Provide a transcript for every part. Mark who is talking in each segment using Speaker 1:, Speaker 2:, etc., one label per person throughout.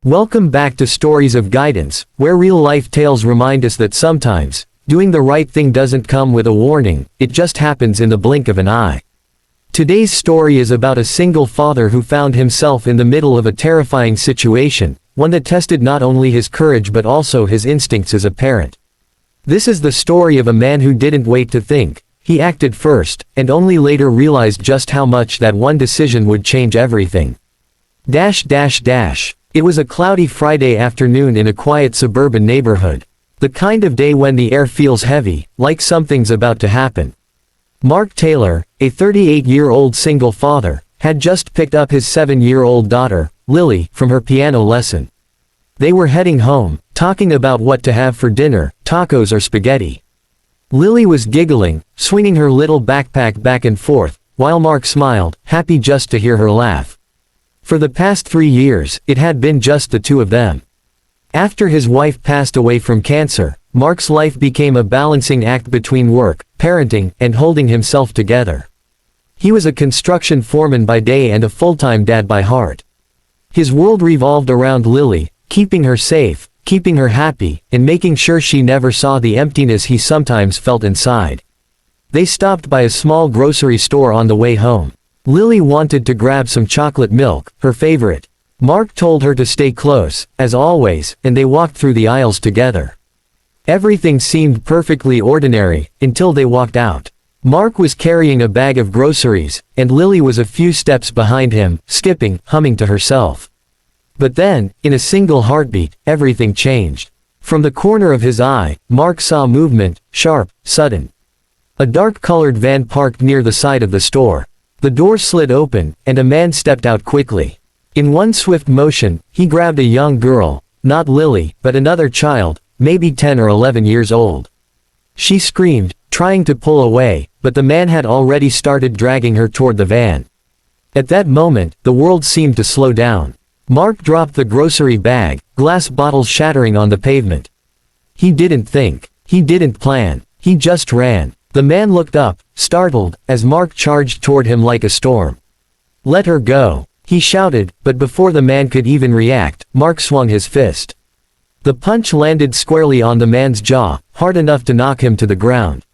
Speaker 1: Welcome back to Stories of Guidance, where real-life tales remind us that sometimes, doing the right thing doesn't come with a warning, it just happens in the blink of an eye. Today's story is about a single father who found himself in the middle of a terrifying situation, one that tested not only his courage but also his instincts as a parent. This is the story of a man who didn't wait to think, he acted first, and only later realized just how much that one decision would change everything. It was a cloudy Friday afternoon in a quiet suburban neighborhood. The kind of day when the air feels heavy, like something's about to happen. Mark Taylor, a 38-year-old single father, had just picked up his 7-year-old daughter, Lily, from her piano lesson. They were heading home, talking about what to have for dinner, tacos or spaghetti. Lily was giggling, swinging her little backpack back and forth, while Mark smiled, happy just to hear her laugh. For the past 3 years, it had been just the two of them. After his wife passed away from cancer, Mark's life became a balancing act between work, parenting, and holding himself together. He was a construction foreman by day and a full-time dad by heart. His world revolved around Lily, keeping her safe, keeping her happy, and making sure she never saw the emptiness he sometimes felt inside. They stopped by a small grocery store on the way home. Lily wanted to grab some chocolate milk, her favorite. Mark told her to stay close, as always, and they walked through the aisles together. Everything seemed perfectly ordinary, until they walked out. Mark was carrying a bag of groceries, and Lily was a few steps behind him, skipping, humming to herself. But then, in a single heartbeat, everything changed. From the corner of his eye, Mark saw movement, sharp, sudden. A dark-colored van parked near the side of the store. The door slid open, and a man stepped out quickly. In one swift motion, he grabbed a young girl, not Lily, but another child, maybe 10 or 11 years old. She screamed, trying to pull away, but the man had already started dragging her toward the van. At that moment, the world seemed to slow down. Mark dropped the grocery bag, glass bottles shattering on the pavement. He didn't think. He didn't plan. He just ran. The man looked up, startled, as Mark charged toward him like a storm. "Let her go," he shouted, but before the man could even react, Mark swung his fist. The punch landed squarely on the man's jaw, hard enough to knock him to the ground.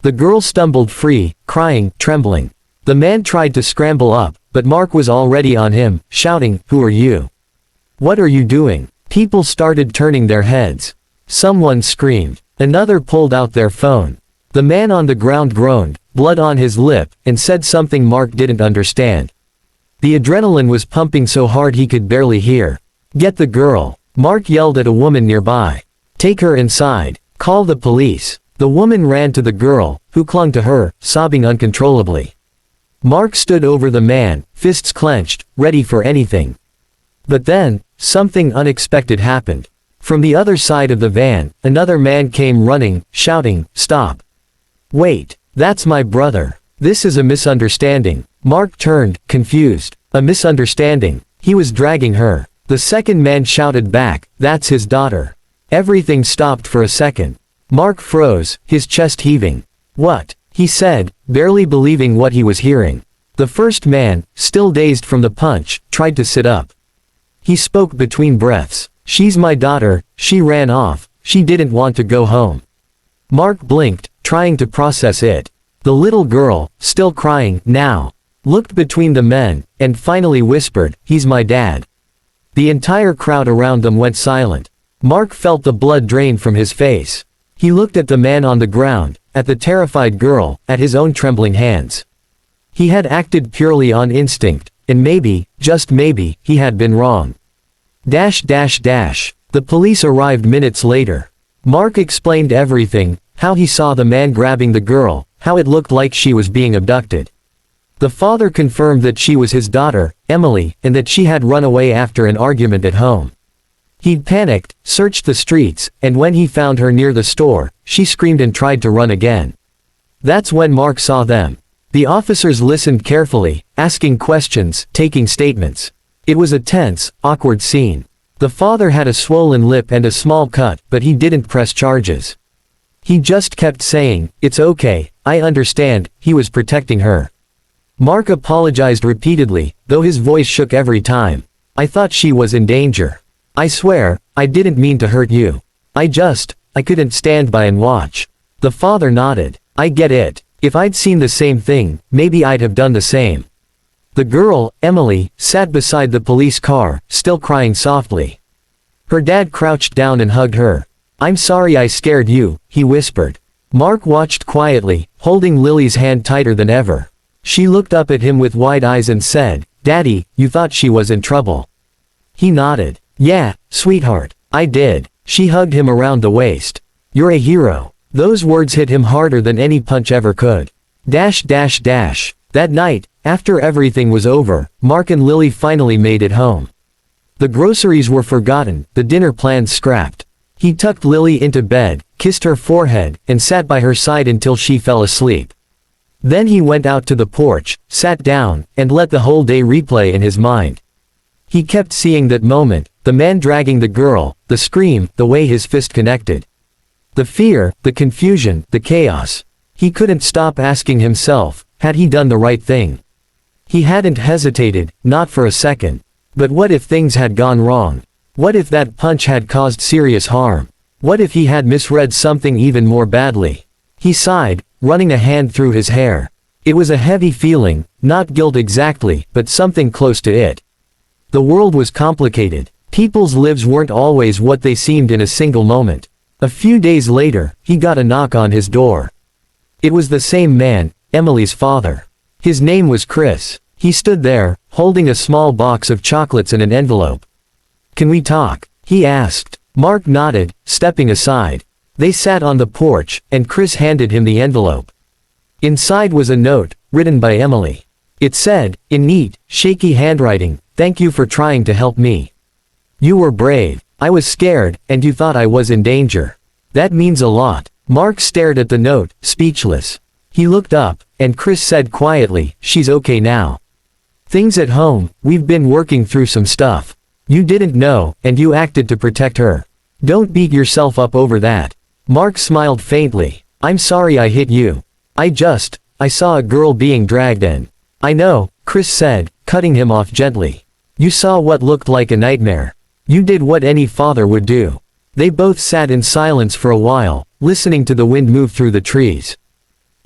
Speaker 1: The girl stumbled free, crying, trembling. The man tried to scramble up, but Mark was already on him, shouting, "Who are you? What are you doing?" People started turning their heads. Someone screamed. Another pulled out their phone. The man on the ground groaned, blood on his lip, and said something Mark didn't understand. The adrenaline was pumping so hard he could barely hear. "Get the girl," Mark yelled at a woman nearby. "Take her inside. Call the police." The woman ran to the girl, who clung to her, sobbing uncontrollably. Mark stood over the man, fists clenched, ready for anything. But then, something unexpected happened. From the other side of the van, another man came running, shouting, "Stop. Wait, that's my brother. This is a misunderstanding." Mark turned, confused. A misunderstanding. He was dragging her. The second man shouted back, "That's his daughter." Everything stopped for a second. Mark froze, his chest heaving. "What?" he said, barely believing what he was hearing. The first man, still dazed from the punch, tried to sit up. He spoke between breaths. "She's my daughter, she ran off, she didn't want to go home." Mark blinked, trying to process it. The little girl, still crying, now, looked between the men, and finally whispered, "He's my dad." The entire crowd around them went silent. Mark felt the blood drain from his face. He looked at the man on the ground, at the terrified girl, at his own trembling hands. He had acted purely on instinct, and maybe, just maybe, he had been wrong. The police arrived minutes later. Mark explained everything, how he saw the man grabbing the girl, how it looked like she was being abducted. The father confirmed that she was his daughter, Emily, and that she had run away after an argument at home. He'd panicked, searched the streets, and when he found her near the store, she screamed and tried to run again. That's when Mark saw them. The officers listened carefully, asking questions, taking statements. It was a tense, awkward scene. The father had a swollen lip and a small cut, but he didn't press charges. He just kept saying, "It's okay, I understand," he was protecting her. Mark apologized repeatedly, though his voice shook every time. "I thought she was in danger. I swear, I didn't mean to hurt you. I couldn't stand by and watch. The father nodded. I get it. If I'd seen the same thing, maybe I'd have done the same. The girl, Emily, sat beside the police car, still crying softly. Her dad crouched down and hugged her. I'm sorry I scared you, he whispered. Mark watched quietly, holding Lily's hand tighter than ever. She looked up at him with wide eyes and said, Daddy, you thought she was in trouble. He nodded. Yeah, sweetheart, I did. She hugged him around the waist. You're a hero. Those words hit him harder than any punch ever could. That night, after everything was over, Mark and Lily finally made it home. The groceries were forgotten, the dinner plans scrapped. He tucked Lily into bed, kissed her forehead, and sat by her side until she fell asleep. Then he went out to the porch, sat down, and let the whole day replay in his mind. He kept seeing that moment, the man dragging the girl, the scream, the way his fist connected. The fear, the confusion, the chaos. He couldn't stop asking himself, had he done the right thing? He hadn't hesitated, not for a second. But what if things had gone wrong? What if that punch had caused serious harm? What if he had misread something even more badly? He sighed, running a hand through his hair. It was a heavy feeling, not guilt exactly, but something close to it. The world was complicated. People's lives weren't always what they seemed in a single moment. A few days later, he got a knock on his door. It was the same man, Emily's father. His name was Chris. He stood there, holding a small box of chocolates and an envelope. Can we talk? He asked. Mark nodded, stepping aside. They sat on the porch, and Chris handed him the envelope. Inside was a note, written by Emily. It said, in neat, shaky handwriting, "Thank you for trying to help me. You were brave. I was scared, and you thought I was in danger. That means a lot." Mark stared at the note, speechless. He looked up, and Chris said quietly, "She's okay now. Things at home, we've been working through some stuff. You didn't know, and you acted to protect her. Don't beat yourself up over that." Mark smiled faintly. "I'm sorry I hit you. I saw a girl being dragged in." "I know," Chris said, cutting him off gently. "You saw what looked like a nightmare. You did what any father would do." They both sat in silence for a while, listening to the wind move through the trees.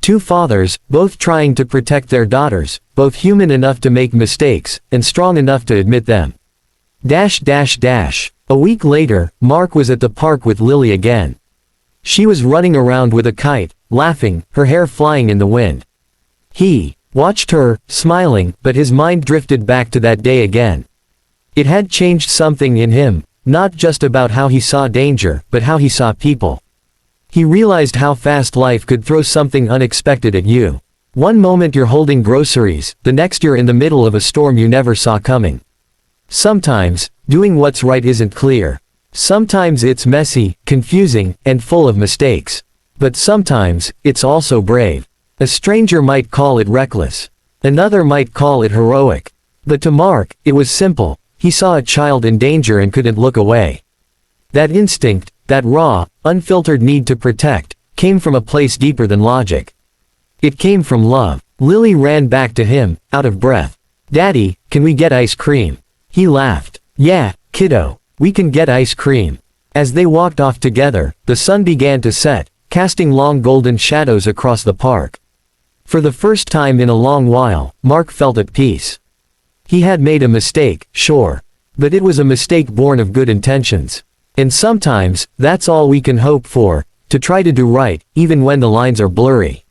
Speaker 1: Two fathers, both trying to protect their daughters, both human enough to make mistakes, and strong enough to admit them. A week later, Mark was at the park with Lily again. She was running around with a kite, laughing, her hair flying in the wind. He watched her, smiling, but his mind drifted back to that day again. It had changed something in him, not just about how he saw danger, but how he saw people. He realized how fast life could throw something unexpected at you. One moment you're holding groceries, the next you're in the middle of a storm you never saw coming. Sometimes, doing what's right isn't clear. Sometimes it's messy, confusing, and full of mistakes. But sometimes, it's also brave. A stranger might call it reckless. Another might call it heroic. But to Mark, it was simple. He saw a child in danger and couldn't look away. That instinct, that raw, unfiltered need to protect, came from a place deeper than logic. It came from love. Lily ran back to him, out of breath. "Daddy, can we get ice cream?" He laughed. "Yeah, kiddo, we can get ice cream." As they walked off together, the sun began to set, casting long golden shadows across the park. For the first time in a long while, Mark felt at peace. He had made a mistake, sure. But it was a mistake born of good intentions. And sometimes, that's all we can hope for, to try to do right, even when the lines are blurry.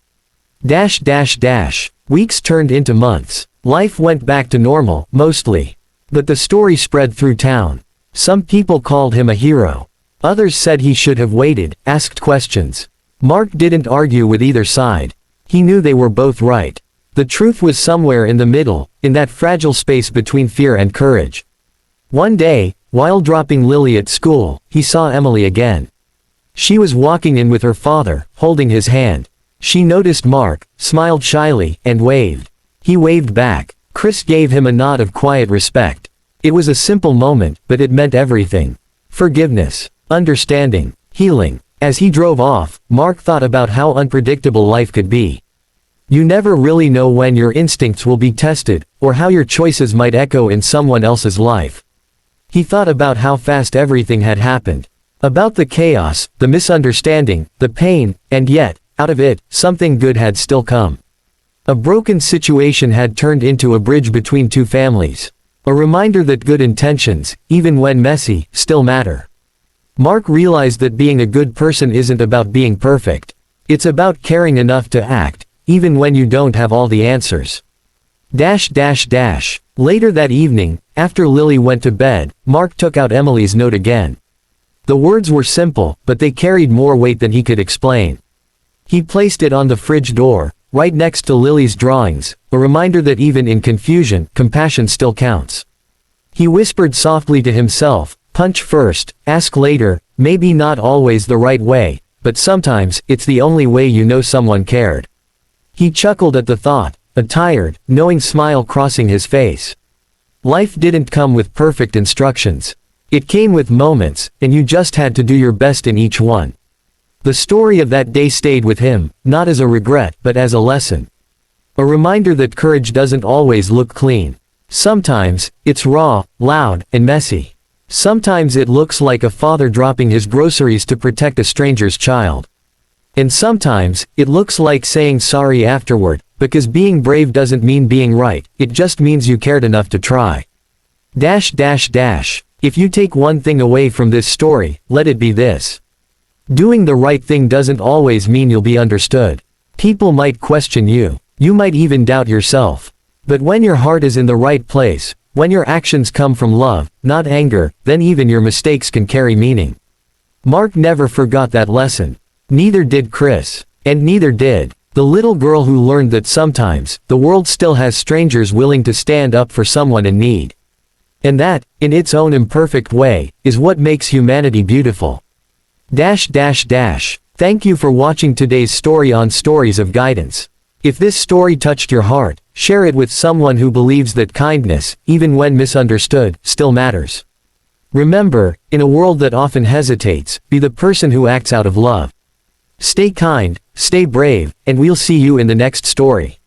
Speaker 1: Weeks turned into months. Life went back to normal, mostly. But the story spread through town. Some people called him a hero. Others said he should have waited, asked questions. Mark didn't argue with either side. He knew they were both right. The truth was somewhere in the middle, in that fragile space between fear and courage. One day, while dropping Lily at school, he saw Emily again. She was walking in with her father, holding his hand. She noticed Mark, smiled shyly, and waved. He waved back. Chris gave him a nod of quiet respect. It was a simple moment, but it meant everything. Forgiveness, understanding, healing. As he drove off, Mark thought about how unpredictable life could be. You never really know when your instincts will be tested, or how your choices might echo in someone else's life. He thought about how fast everything had happened. About the chaos, the misunderstanding, the pain, and yet, out of it, something good had still come. A broken situation had turned into a bridge between two families. A reminder that good intentions, even when messy, still matter. Mark realized that being a good person isn't about being perfect. It's about caring enough to act, even when you don't have all the answers. Later that evening, after Lily went to bed, Mark took out Emily's note again. The words were simple, but they carried more weight than he could explain. He placed it on the fridge door, right next to Lily's drawings, a reminder that even in confusion, compassion still counts. He whispered softly to himself, punch first, ask later, maybe not always the right way, but sometimes, it's the only way you know someone cared. He chuckled at the thought, a tired, knowing smile crossing his face. Life didn't come with perfect instructions. It came with moments, and you just had to do your best in each one. The story of that day stayed with him, not as a regret, but as a lesson. A reminder that courage doesn't always look clean. Sometimes, it's raw, loud, and messy. Sometimes it looks like a father dropping his groceries to protect a stranger's child. And sometimes, it looks like saying sorry afterward, because being brave doesn't mean being right, it just means you cared enough to try. If you take one thing away from this story, let it be this. Doing the right thing doesn't always mean you'll be understood. People might question you. You might even doubt yourself. But when your heart is in the right place, when your actions come from love, not anger, then even your mistakes can carry meaning. Mark never forgot that lesson. Neither did Chris. And neither did the little girl who learned that sometimes, the world still has strangers willing to stand up for someone in need. And that, in its own imperfect way, is what makes humanity beautiful. Thank you for watching today's story on Stories of Guidance. If this story touched your heart, share it with someone who believes that kindness, even when misunderstood, still matters. Remember, in a world that often hesitates, be the person who acts out of love. Stay kind, stay brave, and we'll see you in the next story.